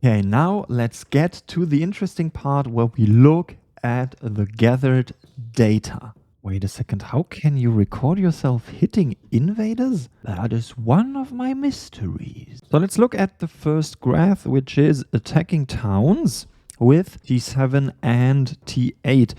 Okay, now let's get to the interesting part where we look at the gathered data. Wait a second, how can you record yourself hitting invaders? That is one of my mysteries. So let's look at the first graph, which is attacking towns with T7 and T8.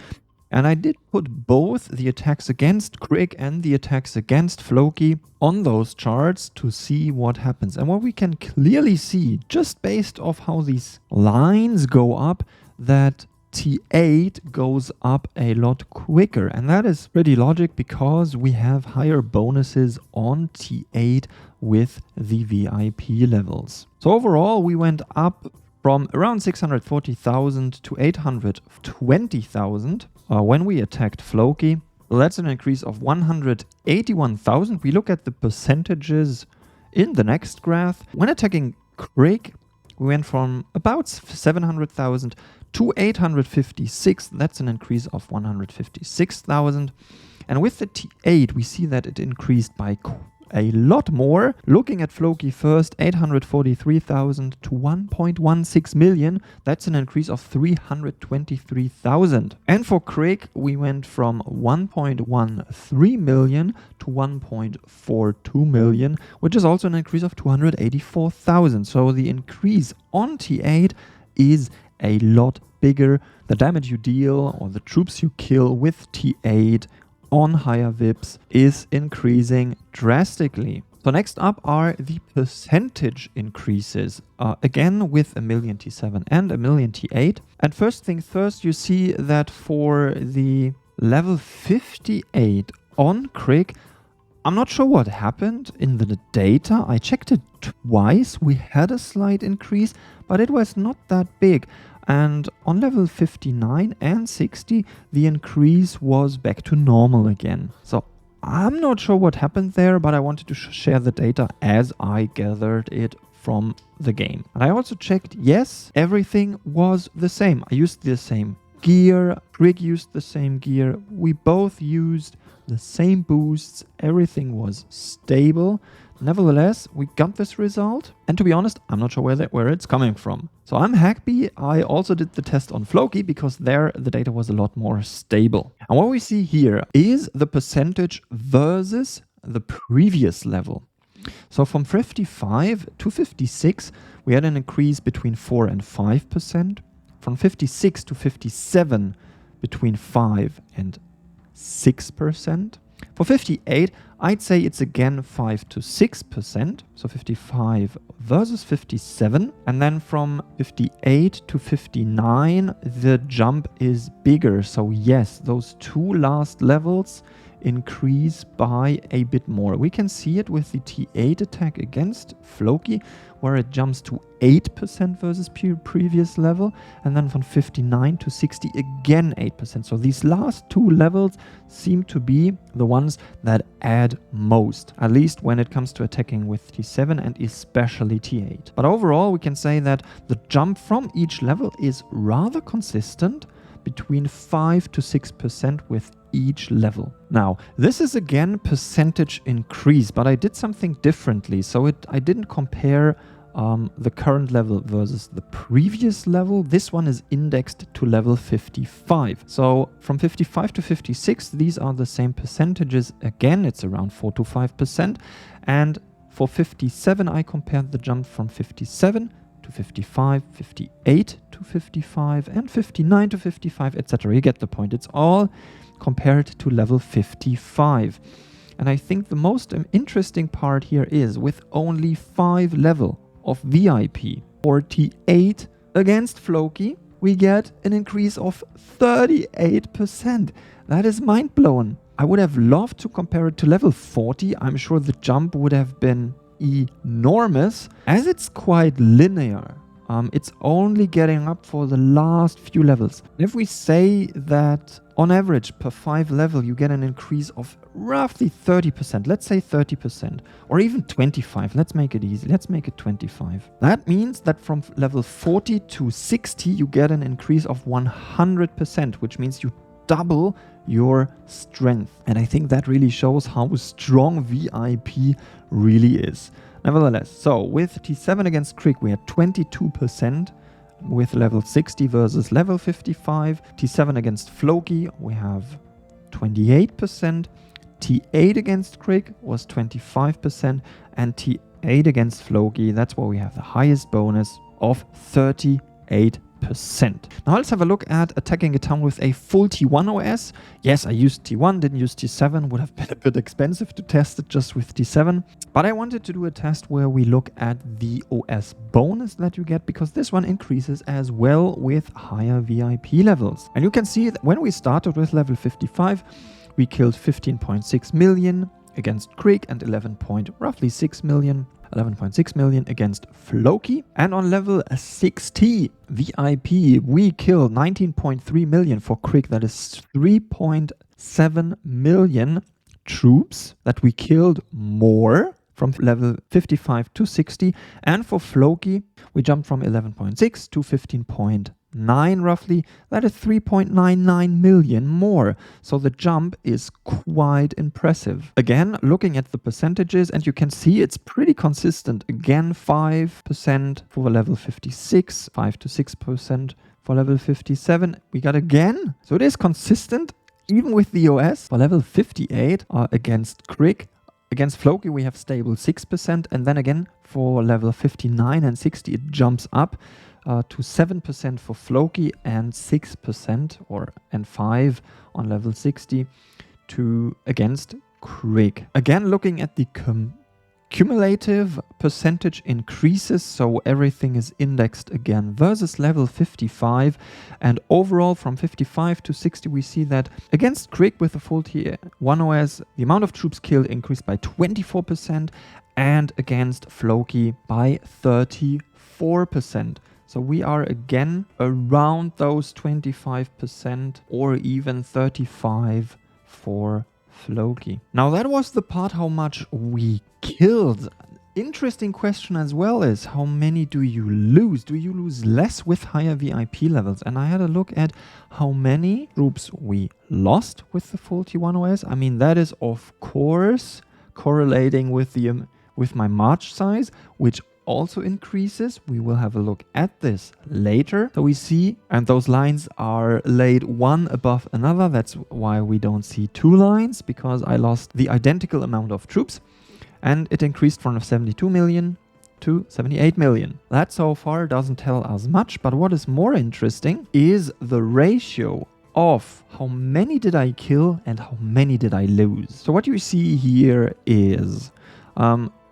And I did put both the attacks against Krieg and the attacks against Floki on those charts to see what happens. And what we can clearly see, just based off how these lines go up, that T8 goes up a lot quicker. And that is pretty logic because we have higher bonuses on T8 with the VIP levels. So overall, we went up from around 640,000 to 820,000 when we attacked Floki. So that's an increase of 181,000. We look at the percentages in the next graph. When attacking Krieg, we went from about 700,000 to 856. That's an increase of 156,000. And with the T8, we see that it increased by a lot more. Looking at Floki first, 843,000 to 1.16 million. That's an increase of 323,000. And for Krieg, we went from 1.13 million to 1.42 million, which is also an increase of 284,000. So the increase on T8 is a lot bigger. The damage you deal or the troops you kill with T8 on higher VIPs is increasing drastically. So next up are the percentage increases, again with a million T7 and a million T8. And first thing first, you see that for the level 58 on Krieg, I'm not sure what happened in the data. I checked it twice. We had a slight increase, but it was not that big. And on level 59 and 60, the increase was back to normal again. So I'm not sure what happened there, but I wanted to share the data as I gathered it from the game. And I also checked, yes, everything was the same. I used the same gear, Krieg used the same gear, we both used the same boosts, everything was stable. Nevertheless, we got this result, and to be honest, I'm not sure where it's coming from. So I'm happy I also did the test on Floki because there the data was a lot more stable. And what we see here is the percentage versus the previous level. So from 55 to 56, we had an increase between 4 and 5%. From 56 to 57, between 5 and 6%. For 58, I'd say it's again 5 to 6%, so 55 versus 57. And then from 58 to 59, the jump is bigger. So yes, those two last levels increase by a bit more. We can see it with the T8 attack against Floki, where it jumps to 8% versus previous level, and then from 59 to 60 again 8%. So these last two levels seem to be the ones that add most, at least when it comes to attacking with T7 and especially T8. But overall, we can say that the jump from each level is rather consistent, between 5 to 6% with each level. Now, this is again percentage increase, but I did something differently. So I didn't compare the current level versus the previous level. This one is indexed to level 55. So from 55 to 56, these are the same percentages. Again, it's around 4 to 5%. And for 57, I compared the jump from 57 to 55, 58 to 55, and 59 to 55, etc. You get the point. It's all compared to level 55. And I think the most interesting part here is with only 5 level of VIP or T8 against Floki, we get an increase of 38%. That is mind-blowing. I would have loved to compare it to level 40. I'm sure the jump would have been enormous, as it's quite linear. It's only getting up for the last few levels. If we say that on average per 5 level you get an increase of roughly 30%, let's say 30%, or even 25, let's make it easy, let's make it 25. That means that from level 40 to 60 you get an increase of 100%, which means you double your strength. And I think that really shows how strong VIP really is. Nevertheless, so with T7 against Krieg, we had 22% with level 60 versus level 55. T7 against Floki, we have 28%. T8 against Krieg was 25%. And T8 against Floki, that's where we have the highest bonus of 38%. Now let's have a look at attacking a town with a full T1 OS. Yes, I used T1, didn't use T7, would have been a bit expensive to test it just with T7. But I wanted to do a test where we look at the OS bonus that you get, because this one increases as well with higher VIP levels. And you can see that when we started with level 55, we killed 15.6 million against Krieg and 11.6 million against Floki. And on level 60 VIP, we killed 19.3 million for Krieg. That is 3.7 million troops that we killed more from level 55 to 60. And for Floki, we jumped from 11.6 to 15.9 roughly. That is 3.99 million more. So the jump is quite impressive. Again, looking at the percentages, and you can see it's pretty consistent. Again, 5% for level 56, 5 to 6% for level 57. We got again. So it is consistent even with the OS. For level 58 against Krieg, against Floki, we have stable 6%. And then again, for level 59 and 60, it jumps up to 7% for Floki and 6% and 5 on level 60 to against Krieg. Again, looking at the cumulative percentage increases, so everything is indexed again versus level 55, and overall from 55 to 60 we see that against Krieg with the full T1 OS, the amount of troops killed increased by 24%, and against Floki by 34%. So we are again around those 25% or even 35% for Floki. Now that was the part how much we killed. Interesting question as well is, how many do you lose? Do you lose less with higher VIP levels? And I had a look at how many troops we lost with the full T1 OS. I mean, that is of course correlating with my march size, which also increases. We will have a look at this later. So we see, and those lines are laid one above another. That's why we don't see two lines, because I lost the identical amount of troops, and it increased from 72 million to 78 million. That so far doesn't tell us much, but what is more interesting is the ratio of how many did I kill and how many did I lose. So what you see here is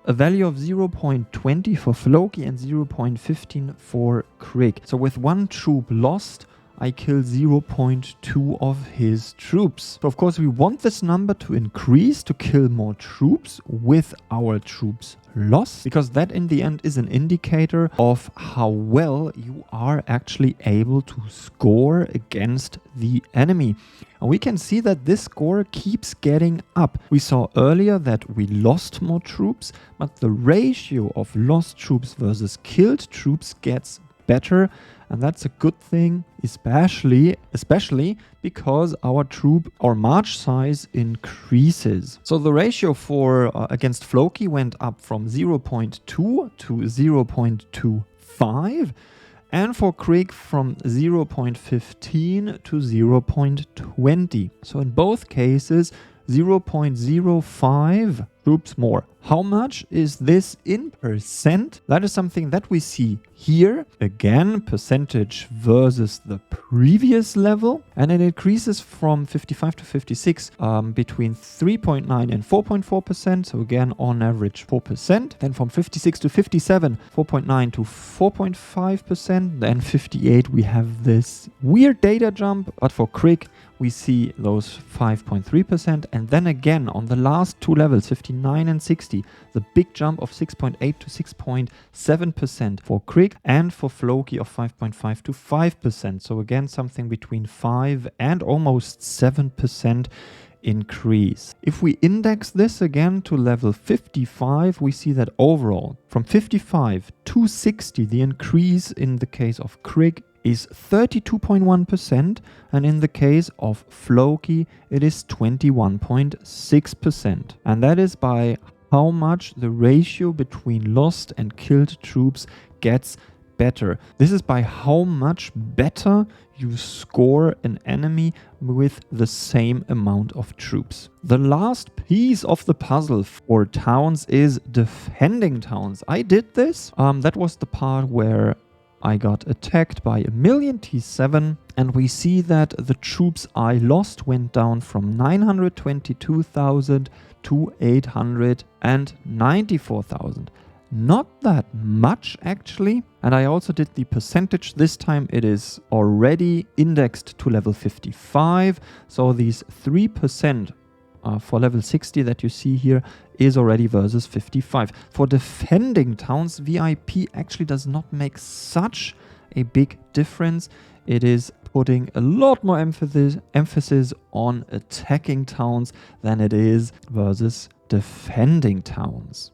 a value of 0.20 for Floki and 0.15 for Krieg. So with one troop lost, I killed 0.2 of his troops. So of course we want this number to increase to kill more troops with our troops lost, because that in the end is an indicator of how well you are actually able to score against the enemy. And we can see that this score keeps getting up. We saw earlier that we lost more troops, but the ratio of lost troops versus killed troops gets better, and that's a good thing, especially because our march size increases. So the ratio for against Floki went up from 0.2 to 0.25, and for Krieg from 0.15 to 0.20. So in both cases 0.05 troops more. How much is this in percent? That is something that we see here. Again, percentage versus the previous level. And it increases from 55 to 56 between 3.9 and 4.4%. So again, on average 4%. Then from 56 to 57, 4.9 to 4.5%. Then 58, we have this weird data jump. But for Krieg, we see those 5.3%. And then again, on the last two levels, 59 and 60, the big jump of 6.8 to 6.7% for Krieg, and for Floki of 5.5 to 5%. So again, something between 5 and almost 7% increase. If we index this again to level 55, we see that overall from 55 to 60, the increase in the case of Krieg is 32.1%, and in the case of Floki it is 21.6%, and that is by how much the ratio between lost and killed troops gets better. This is by how much better you score an enemy with the same amount of troops. The last piece of the puzzle for towns is defending towns. I did this. That was the part where I got attacked by a million T7, and we see that the troops I lost went down from 922,000 to 894,000. Not that much actually, and I also did the percentage. This time it is already indexed to level 55, so these 3% for level 60 that you see here is already versus 55. For defending towns, VIP actually does not make such a big difference. It is putting a lot more emphasis on attacking towns than it is versus defending towns.